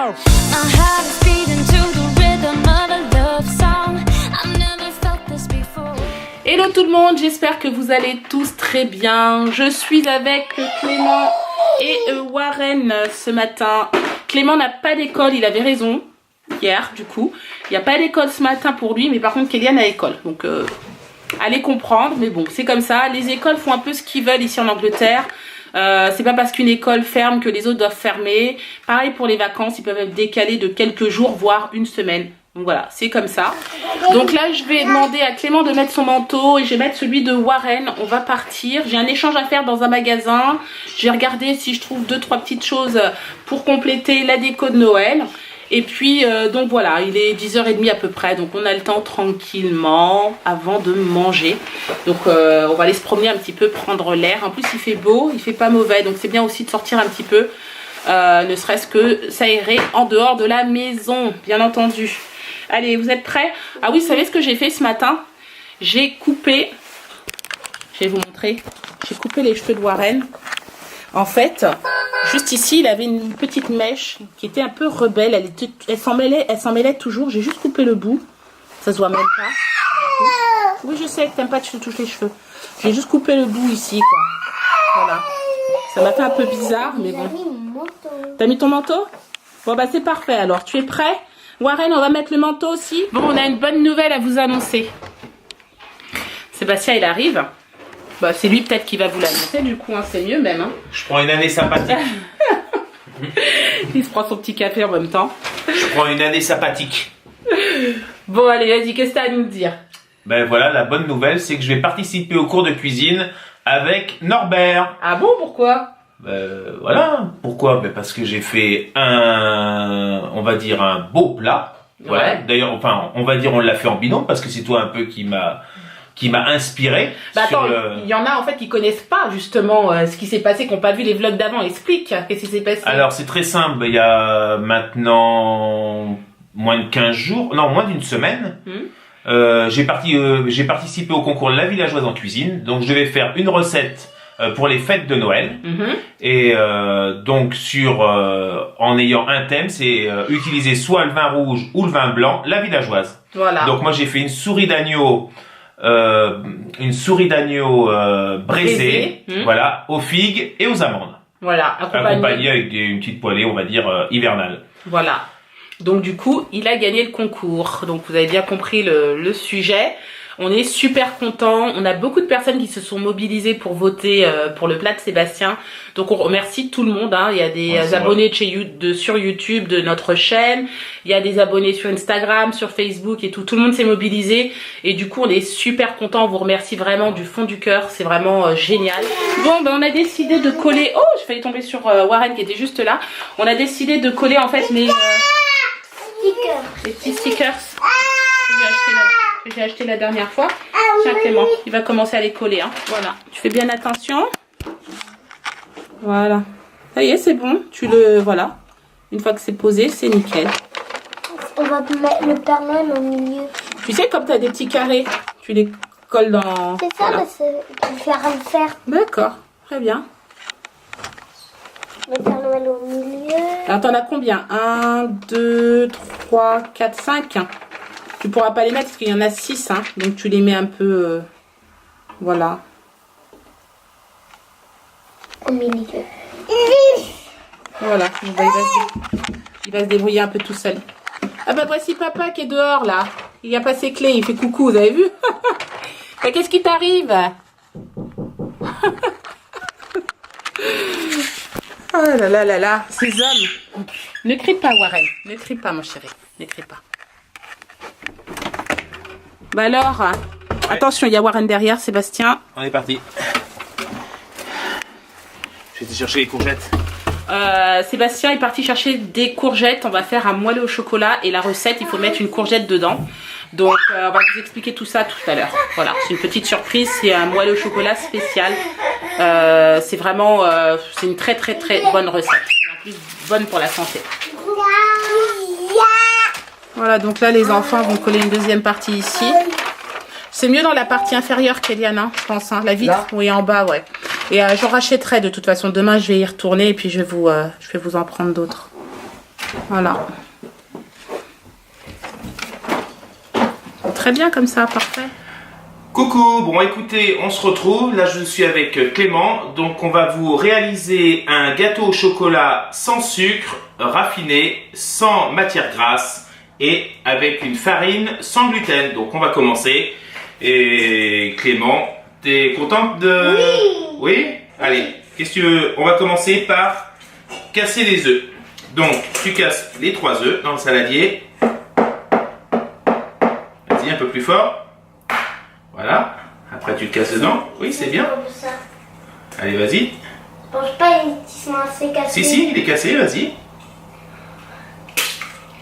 My heart is beating to the rhythm of a love song. I've never felt this before. Hello tout le monde, j'espère que vous allez tous très bien. Je suis avec Clément et Warren ce matin. Clément n'a pas d'école, il avait raison hier du coup. Il n'y a pas d'école ce matin pour lui, mais par contre Kéliane a école. Donc allez comprendre, mais bon c'est comme ça. Les écoles font un peu ce qu'ils veulent ici en Angleterre. C'est pas parce qu'une école ferme que les autres doivent fermer. Pareil pour les vacances, ils peuvent être décalés de quelques jours, voire une semaine. Donc voilà, c'est comme ça. Donc là, je vais demander à Clément de mettre son manteau et je vais mettre celui de Warren. On va partir. J'ai un échange à faire dans un magasin. Je vais regarder si je trouve 2-3 petites choses pour compléter la déco de Noël. Et puis, donc voilà, il est 10h30 à peu près. Donc on a le temps tranquillement avant de manger. Donc on va aller se promener un petit peu, prendre l'air. En plus, il fait beau, il fait pas mauvais. Donc c'est bien aussi de sortir un petit peu. Ne serait-ce que s'aérer en dehors de la maison, bien entendu. Allez, vous êtes prêts? Ah oui, vous savez ce que j'ai fait ce matin? J'ai coupé, je vais vous montrer, j'ai coupé les cheveux de Warren. En fait, juste ici, il avait une petite mèche qui était un peu rebelle. Elle s'en mêlait toujours. J'ai juste coupé le bout. Ça se voit même pas. Oui, je sais que t'aimes pas que je te touche les cheveux. J'ai juste coupé le bout ici, quoi. Voilà. Ça m'a fait un peu bizarre, mais bon. T'as mis ton manteau? Bon, bah c'est parfait alors. Tu es prêt? Warren, on va mettre le manteau aussi. Bon, on a une bonne nouvelle à vous annoncer. Sébastien, il arrive. Bah, c'est lui peut-être qui va vous l'annoncer, du coup, hein, c'est mieux même. Hein. Je prends une année sympathique. Il se prend son petit café en même temps. Je prends une année sympathique. Bon, allez, vas-y, qu'est-ce que tu as à nous dire? Ben voilà, la bonne nouvelle, c'est que je vais participer au cours de cuisine avec Norbert. Ah bon, pourquoi? Voilà, pourquoi? Ben parce que j'ai fait on va dire un beau plat. Voilà. Ouais. D'ailleurs, enfin, on va dire on l'a fait en binôme parce que c'est toi un peu qui m'a inspiré. Bah attends, il y en a en fait qui connaissent pas justement ce qui s'est passé, qui n'ont pas vu les vlogs d'avant. Explique, qu'est-ce qui s'est passé? Alors c'est très simple, il y a maintenant moins de 15 jours, non moins d'une semaine, j'ai participé au concours de la villageoise en cuisine, donc je devais faire une recette pour les fêtes de Noël, et donc en ayant un thème, c'est utiliser soit le vin rouge ou le vin blanc, la villageoise. Voilà. Donc moi j'ai fait une souris d'agneau braisée, voilà, aux figues et aux amandes. Voilà, accompagné avec une petite poêlée, on va dire hivernale. Voilà. Donc du coup, il a gagné le concours. Donc vous avez bien compris le sujet. On est super contents. On a beaucoup de personnes qui se sont mobilisées pour voter pour le plat de Sébastien. Donc on remercie tout le monde. Hein. Il y a des abonnés sur YouTube de notre chaîne. Il y a des abonnés sur Instagram, sur Facebook et tout. Tout le monde s'est mobilisé. Et du coup, on est super contents. On vous remercie vraiment du fond du cœur. C'est vraiment génial. Bon, ben, on a décidé de coller... Oh, j'ai failli tomber sur Warren qui était juste là. On a décidé de coller en fait les petits stickers. J'ai acheté la dernière fois. Tiens Clément, il va commencer à les coller. Hein. Voilà, tu fais bien attention. Voilà. Ça y est, c'est bon. Voilà. Une fois que c'est posé, c'est nickel. On va mettre le Père Noël au milieu. Tu sais, comme tu as des petits carrés, tu les colles dans... C'est ça, voilà. Mais faire le faire. D'accord, très bien. Le Père Noël au milieu. Alors, t'en as combien? 1, 2, 3, 4, 5. Tu pourras pas les mettre parce qu'il y en a 6, hein. Donc tu les mets un peu, voilà. Au milieu. Voilà, il va se débrouiller un peu tout seul. Ah bah voici papa qui est dehors là. Il a pas ses clés, il fait coucou, vous avez vu? Mais qu'est-ce qui t'arrive? Oh là là là là, ces hommes. Ne crie pas Warren, ne crie pas mon chéri, ne crie pas. Bah alors, attention, il y a Warren derrière, Sébastien. On est parti. Je vais te chercher les courgettes. Sébastien est parti chercher des courgettes. On va faire un moelleux au chocolat et la recette, il faut mettre une courgette dedans. Donc, on va vous expliquer tout ça tout à l'heure. Voilà, c'est une petite surprise. C'est un moelleux au chocolat spécial. C'est vraiment, c'est une très très très bonne recette. Et en plus, bonne pour la santé. Voilà, donc là, les enfants vont coller une deuxième partie ici. C'est mieux dans la partie inférieure, Kéliane, hein, je pense. Hein. La vitre, là. Oui, en bas, ouais. Et j'en rachèterai de toute façon. Demain, je vais y retourner et puis je vais vous en prendre d'autres. Voilà. Très bien comme ça, parfait. Coucou, bon écoutez, on se retrouve, là je suis avec Clément, donc on va vous réaliser un gâteau au chocolat sans sucre, raffiné, sans matière grasse et avec une farine sans gluten. Donc on va commencer. Et Clément, t'es contente de... Oui. Oui. Allez, qu'est-ce que tu veux? On va commencer par casser les œufs. Donc tu casses les 3 œufs dans le saladier. Vas-y, un peu plus fort. Voilà. Après, tu le casses dedans. Oui, c'est bien. Comme ça. Allez, vas-y. Je pense pas qu'ils sont assez cassés. Si, il est cassé, vas-y.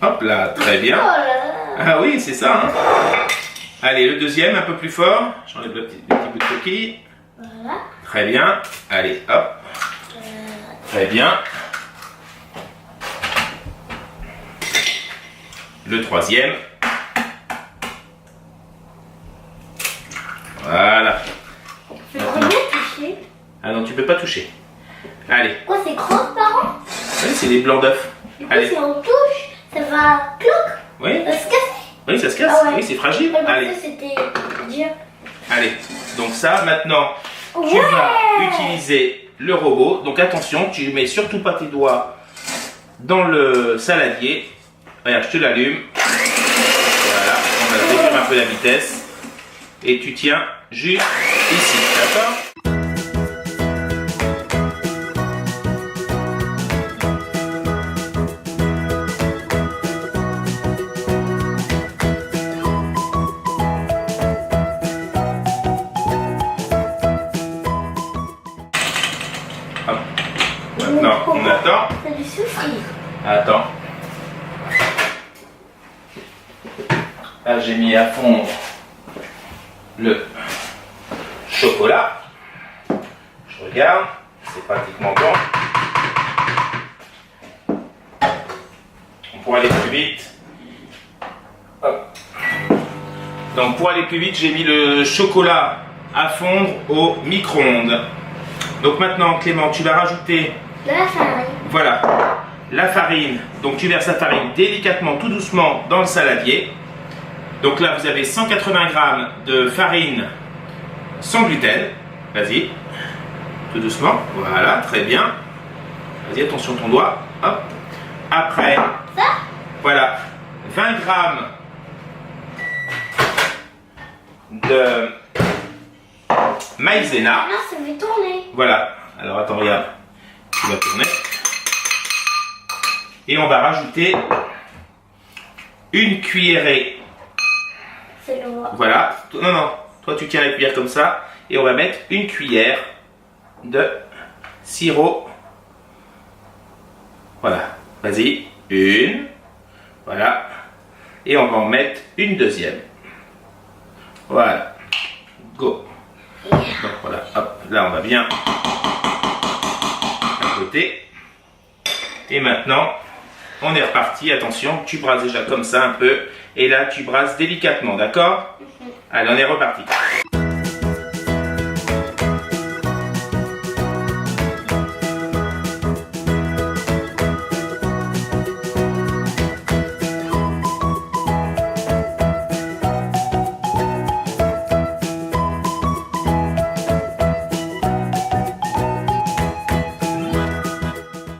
Hop là, très Oh bien. là là. Ah oui, c'est ça. Hein. Allez, le deuxième, un peu plus fort. J'enlève le petit bout de coquille. Voilà. Très bien. Allez, hop. Très bien. Le troisième. Voilà. Je vais bien toucher. Ah non, tu peux pas toucher. Allez. Quoi, c'est croque, parents? Oui, c'est des blancs d'œufs. Du coup, Allez. si on touche, ça va cloque. Oui, Ça se casse. oui, ça se casse. Ah ouais. Oui, c'est fragile. Ouais, parce Allez. que c'était dur. Allez, donc ça, maintenant, tu Ouais. vas utiliser le robot. Donc attention, tu mets surtout pas tes doigts dans le saladier. Regarde, je te l'allume. Voilà, on va réduire un peu la vitesse. Et tu tiens juste ici, d'accord? Hop. Maintenant, on attend. Ça lui suffit. Attends. Là, j'ai mis à fond le chocolat. Je regarde, c'est pratiquement bon. Pour aller plus vite. Hop. Donc pour aller plus vite, j'ai mis le chocolat à fondre au micro-ondes. Donc maintenant, Clément, tu vas rajouter, De la farine. voilà, la farine. Donc tu verses la farine délicatement, tout doucement dans le saladier. Donc là, vous avez 180 g de farine sans gluten. Vas-y, tout doucement. Voilà, très bien. Vas-y, attention ton doigt. Hop. Après, voilà, 20 g de maïzena. Maintenant, ça fait tourner. Voilà. Alors attends, regarde. Tu vas tourner. Et on va rajouter une cuillerée. C'est le roi. Voilà. Non, non. Toi, tu tiens la cuillère comme ça. Et on va mettre une cuillère de sirop. Voilà. Vas-y. Une. Voilà. Et on va en mettre une deuxième. Voilà. Go. Donc voilà. Hop. Là, on va bien à côté. Et maintenant, on est reparti. Attention, tu brasses déjà comme ça un peu. Et là, tu brasses délicatement, d'accord? Allez, on est reparti.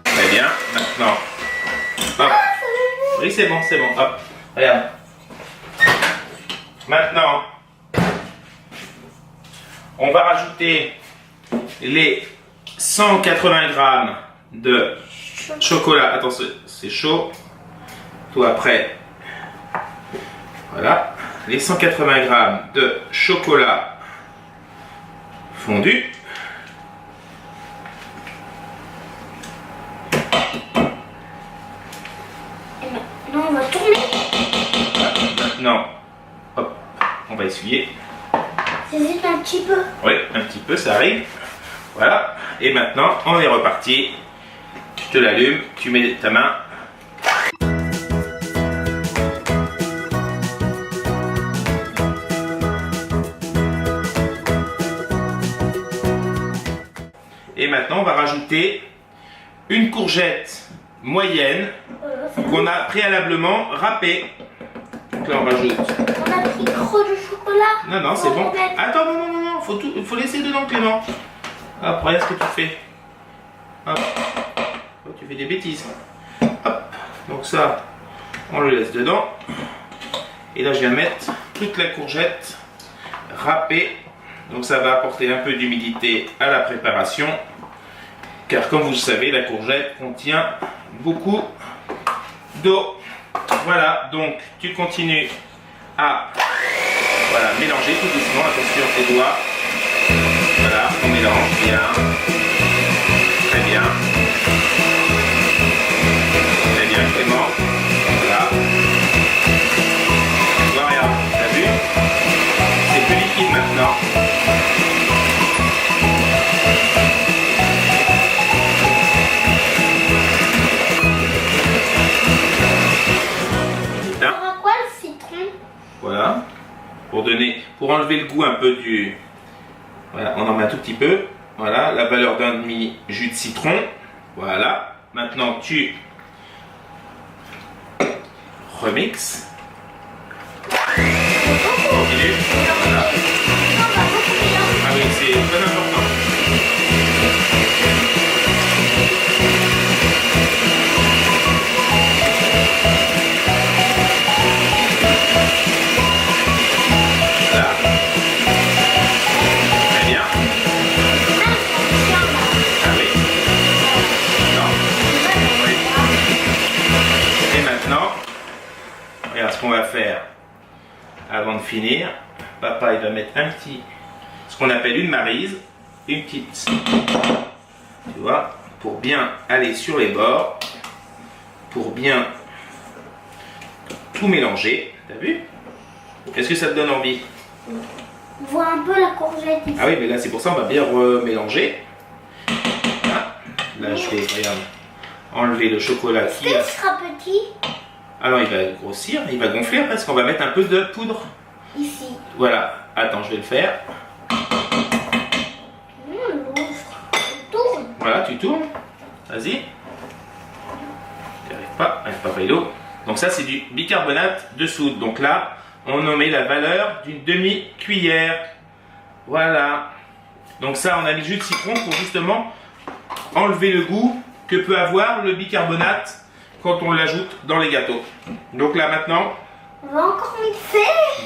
Très bien. Maintenant, hop. Oui, c'est bon, c'est bon. Hop. Regarde. Maintenant, on va rajouter les 180 g de chocolat. Attends, c'est chaud. Toi après. Voilà. Les 180 g de chocolat fondu. Et maintenant, on va tourner. Voilà. Maintenant, hop, on va essuyer. C'est juste un petit peu. Oui, un petit peu, ça arrive. Voilà. Et maintenant, on est reparti. Je te l'allume, tu mets ta main. Et maintenant, on va rajouter une courgette moyenne qu'on a préalablement râpée. Donc là, on rajoute. On a pris trop de chocolat. Non, non, c'est bon. Attends, non, non, non, non, faut laisser dedans, Clément. Hop, regarde ce que tu fais. Hop. Oh, tu fais des bêtises. Hop. Donc ça, on le laisse dedans. Et là, je viens mettre toute la courgette râpée. Donc ça va apporter un peu d'humidité à la préparation. Car comme vous le savez, la courgette contient beaucoup d'eau. Voilà, donc tu continues à mélanger tout doucement. Attention tes doigts. Voilà, on mélange bien. Très bien. Très bien, Clément. Voilà. Voilà, regarde, t'as vu? C'est plus liquide maintenant. On aura quoi le citron? Voilà. Pour enlever le goût un peu du... Voilà, on en met un tout petit peu. Voilà, la valeur d'un demi jus de citron. Voilà. Maintenant, tu remixes. Continue. Voilà. Ah oui, c'est très important. Voilà. Très bien. Ah oui. Non. Oui. Et maintenant, regarde ce qu'on va faire avant de finir. Papa, il va mettre un petit, ce qu'on appelle une maryse, une petite, tu vois, pour bien aller sur les bords, pour bien tout mélanger. T'as vu? Est-ce que ça te donne envie? On voit un peu la courgette ici. Ah oui, mais là c'est pour ça on va bien remélanger. Là je vais, regarde, enlever le chocolat Est-ce qui qu'il a... sera petit? Alors il va grossir, il va gonfler après parce qu'on va mettre un peu de poudre. Ici. Voilà, attends, je vais le faire. L'ouvre. Tourne. Voilà, tu tournes. Vas-y. Tu arrives pas, avec Papa Hello. Donc ça c'est du bicarbonate de soude. Donc là, on met la valeur d'une demi-cuillère. Voilà. Donc ça, on a mis le jus de citron pour justement enlever le goût que peut avoir le bicarbonate quand on l'ajoute dans les gâteaux. Donc là maintenant, On va encore mixer.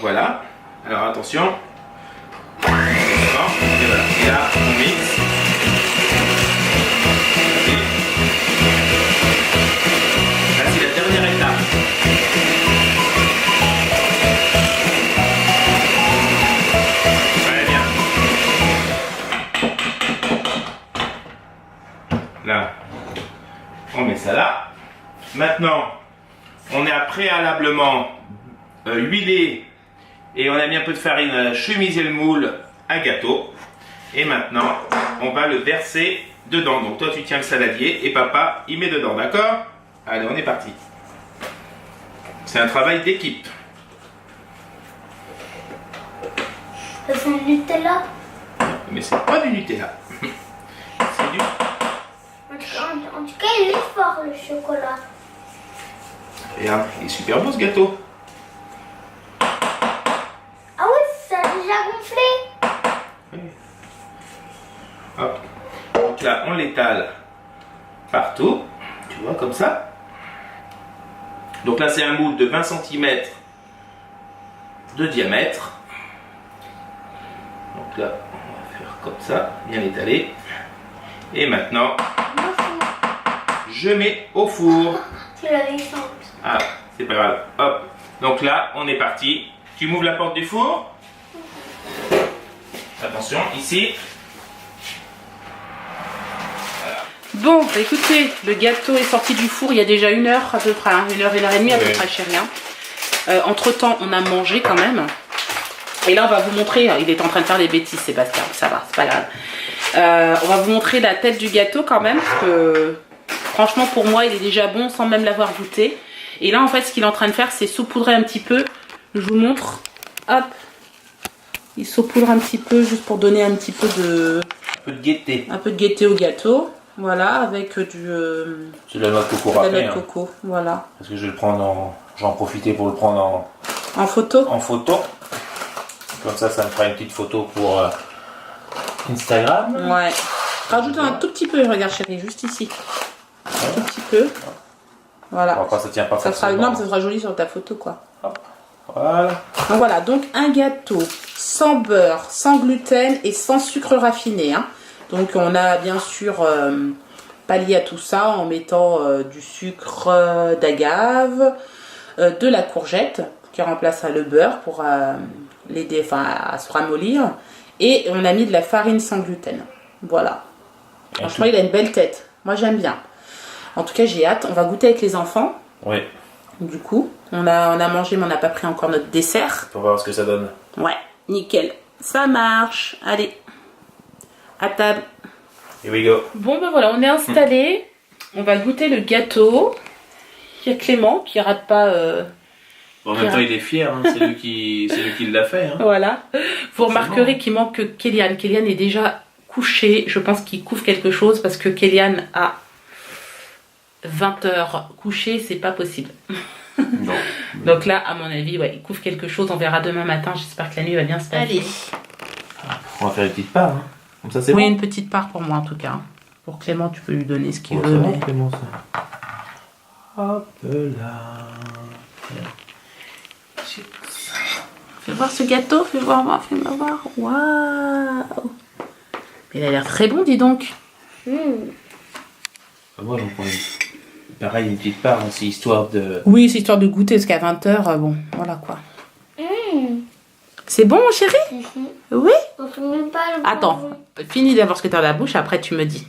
voilà. Alors attention. Et voilà. Et là, on mixe. Là, c'est la dernière étape. Très bien. Là, on met ça là. Maintenant, on est préalablement huilé et on a mis un peu de farine à chemiser le moule à gâteau. Et maintenant, on va le verser dedans. Donc toi, tu tiens le saladier et papa, il met dedans, d'accord? Allez, on est parti. C'est un travail d'équipe. Ça sent le Nutella. Mais c'est pas du Nutella. C'est du... En tout cas, il est fort le chocolat. Regarde, il est super beau ce gâteau. Ah oui, ça a déjà gonflé. Hop. Donc là, on l'étale partout. Tu vois, comme ça. Donc là, c'est un moule de 20 cm de diamètre. Donc là, on va faire comme ça, bien étalé. Et maintenant, je mets au four. Tu l'avais senti. Ah, c'est pas grave. Hop. Donc là, on est parti. Tu m'ouvres la porte du four. Attention, ici. Bon, bah écoutez, le gâteau est sorti du four il y a déjà 1 heure à peu près, hein, 1 heure et demie à peu près, chez rien. Entre temps, on a mangé quand même. Et là, on va vous montrer, il est en train de faire des bêtises, Sébastien, ça va, c'est pas grave. On va vous montrer la tête du gâteau quand même, parce que franchement, pour moi, il est déjà bon sans même l'avoir goûté. Et là, en fait, ce qu'il est en train de faire, c'est saupoudrer un petit peu. Je vous montre, hop, il saupoudre un petit peu, juste pour donner un petit peu de... Un peu de gaieté. Un peu de gaieté au gâteau. Voilà, avec C'est de la noix de coco de la râpée. noix de coco. Voilà. Parce que je vais le prendre j'en profiter pour le prendre En photo. en photo. Comme ça me fera une petite photo pour Instagram. Ouais. Rajoute un tout petit peu, regarde chérie, juste ici. Un tout petit peu. Voilà. Bon, après, ça tient pas Ça sera forcément. énorme, ça sera joli sur ta photo quoi. Voilà. Donc voilà, donc un gâteau sans beurre, sans gluten et sans sucre raffiné. Hein. Donc on a bien sûr pallié à tout ça en mettant du sucre d'agave, de la courgette qui remplace le beurre pour l'aider à se ramollir. Et on a mis de la farine sans gluten. Voilà. Franchement, il a une belle tête. Moi, j'aime bien. En tout cas, j'ai hâte. On va goûter avec les enfants. Oui. Du coup, on a mangé, mais on n'a pas pris encore notre dessert. Pour voir ce que ça donne. Ouais, nickel. Ça marche. Allez, à table. Here we go. Bon, ben voilà, on est installé. On va goûter le gâteau. Il y a Clément qui rate pas. En même temps, il est fier. Hein. C'est lui qui l'a fait. Hein. Voilà. Vous remarquerez qu'il manque que Kélian. Kélian est déjà couché. Je pense qu'il couvre quelque chose parce que Kélian a 20h couché. C'est pas possible. Non. Donc là, à mon avis, ouais, il couvre quelque chose. On verra demain matin. J'espère que la nuit va bien se passer. Allez. On va faire une petite part. Hein. Comme ça, c'est Oui, bon. une petite part pour moi en tout cas. Pour Clément, tu peux lui donner ce qu'il Oh, veut. c'est bon, Mais... Clément, ça. Hop là. Fais voir ce gâteau, fais-moi voir. Waouh! Il a l'air très bon, dis donc. Moi, j'en prends pareil, une petite part aussi, histoire de. Oui, c'est histoire de goûter, parce qu'à 20h, bon, voilà quoi. C'est bon, mon chéri? Oui? On fait même pas le Attends, bonbon. finis d'avoir ce que t'as dans la bouche, après tu me dis.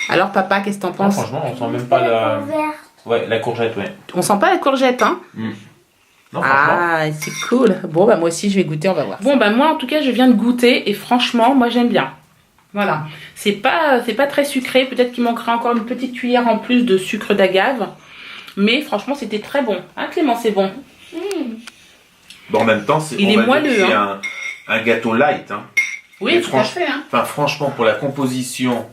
Alors, papa, qu'est-ce que t'en Non, penses? franchement, on sent même pas la. Vert. Ouais, la courgette, ouais. On sent pas la courgette, hein? Non, franchement. Ah, c'est cool. Bon, bah moi aussi, je vais goûter, on va voir. Bon, bah moi, en tout cas, je viens de goûter et franchement, moi, j'aime bien. Voilà. C'est pas très sucré. Peut-être qu'il manquera encore une petite cuillère en plus de sucre d'agave. Mais franchement, c'était très bon. Hein, Clément, c'est bon. Bon, en même temps, Il est moelleux, c'est hein. un gâteau light. Hein. Oui, Mais tout à fait. Hein. Enfin, franchement, pour la composition,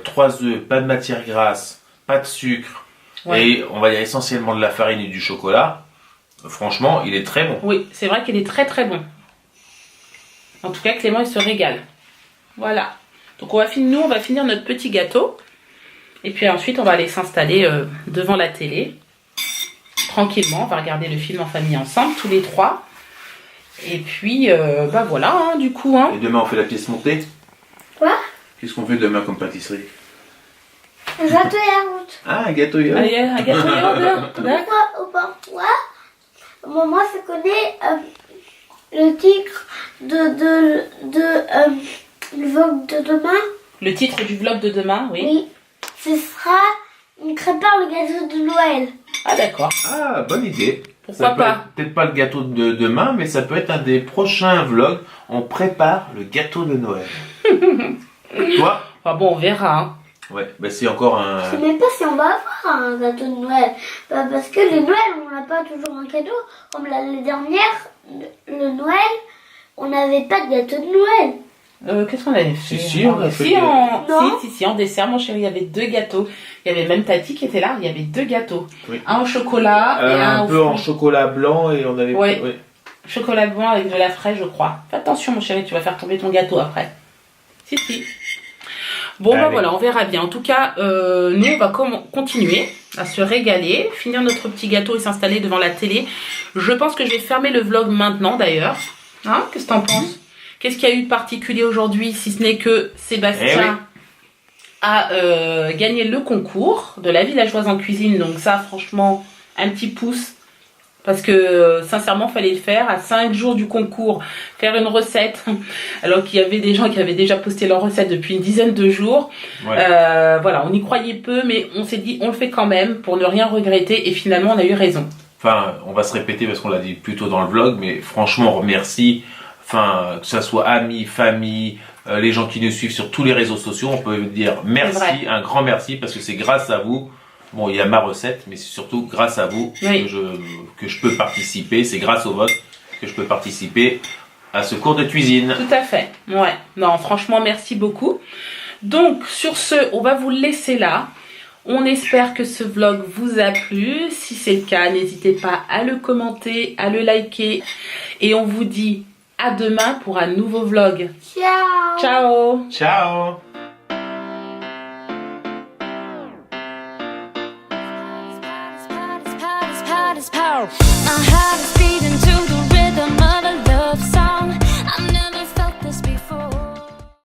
3 œufs, pas de matière grasse, pas de sucre, Ouais. et on va dire essentiellement de la farine et du chocolat. Franchement, il est très bon. Oui, c'est vrai qu'il est très très bon. En tout cas, Clément, il se régale. Voilà. Donc, on va finir notre petit gâteau. Et puis ensuite, on va aller s'installer devant la télé. Tranquillement, on va regarder le film en famille ensemble, tous les trois. Et puis, bah voilà, hein, du coup. Hein. Et demain, on fait la pièce montée. Quoi? Qu'est-ce qu'on fait demain comme pâtisserie? Un gâteau yaourt. Ah, un gâteau yaourt. Allez, un gâteau yaourt, Pourquoi moi, je connais le titre le vlog de demain. Le titre du vlog de demain, oui. Oui. Ce sera On prépare le gâteau de Noël. Ah, d'accord. Ah, bonne idée. Pourquoi Ça peut pas? être peut-être pas le gâteau de demain, mais ça peut être un des prochains vlogs. On prépare le gâteau de Noël. Toi? Enfin bon, on verra. Hein. Ouais, bah c'est encore un. Je sais même pas si on va avoir un gâteau de Noël. Bah, parce que le Noël, on n'a pas toujours un cadeau. Comme l'année dernière, le Noël, on n'avait pas de gâteau de Noël. Qu'est-ce qu'on avait fait? Si, on a fait des- Non. Si, en dessert, mon chéri, il y avait 2 gâteaux. Il y avait même Tati qui était là, il y avait 2 gâteaux. Oui. Un au chocolat et un un au peu en fruit. chocolat blanc et on avait. Ouais. ouais. Chocolat blanc avec de la fraise, je crois. Fais attention, mon chéri, tu vas faire tomber ton gâteau après. Si. Bon, bah Allez. voilà, on verra bien. En tout cas, nous, on va continuer à se régaler, finir notre petit gâteau et s'installer devant la télé. Je pense que je vais fermer le vlog maintenant, d'ailleurs. Hein? Qu'est-ce que t'en penses? Qu'est-ce qu'il y a eu de particulier aujourd'hui, si ce n'est que Sébastien a gagné le concours de la villageoise en cuisine. Donc ça, franchement, un petit pouce. Parce que sincèrement, fallait le faire à 5 jours du concours, faire une recette, alors qu'il y avait des gens qui avaient déjà posté leur recette depuis une dizaine de jours. Ouais. Voilà, on y croyait peu, mais on s'est dit on le fait quand même pour ne rien regretter, et finalement on a eu raison. Enfin, on va se répéter parce qu'on l'a dit plus tôt dans le vlog, mais franchement, on remercie. Enfin, que ça soit amis, famille, les gens qui nous suivent sur tous les réseaux sociaux, on peut dire C'est vrai. merci, un grand merci, parce que c'est grâce à vous Bon, il y a ma recette, mais c'est surtout grâce à vous Oui. que je peux participer. C'est grâce au vote que je peux participer à ce cours de cuisine. Tout à fait. Ouais. Non, franchement, merci beaucoup. Donc, sur ce, on va vous laisser là. On espère que ce vlog vous a plu. Si c'est le cas, n'hésitez pas à le commenter, à le liker. Et on vous dit à demain pour un nouveau vlog. Ciao. Ciao! Ciao! Parties, parties, parties, parties, parties. My heart is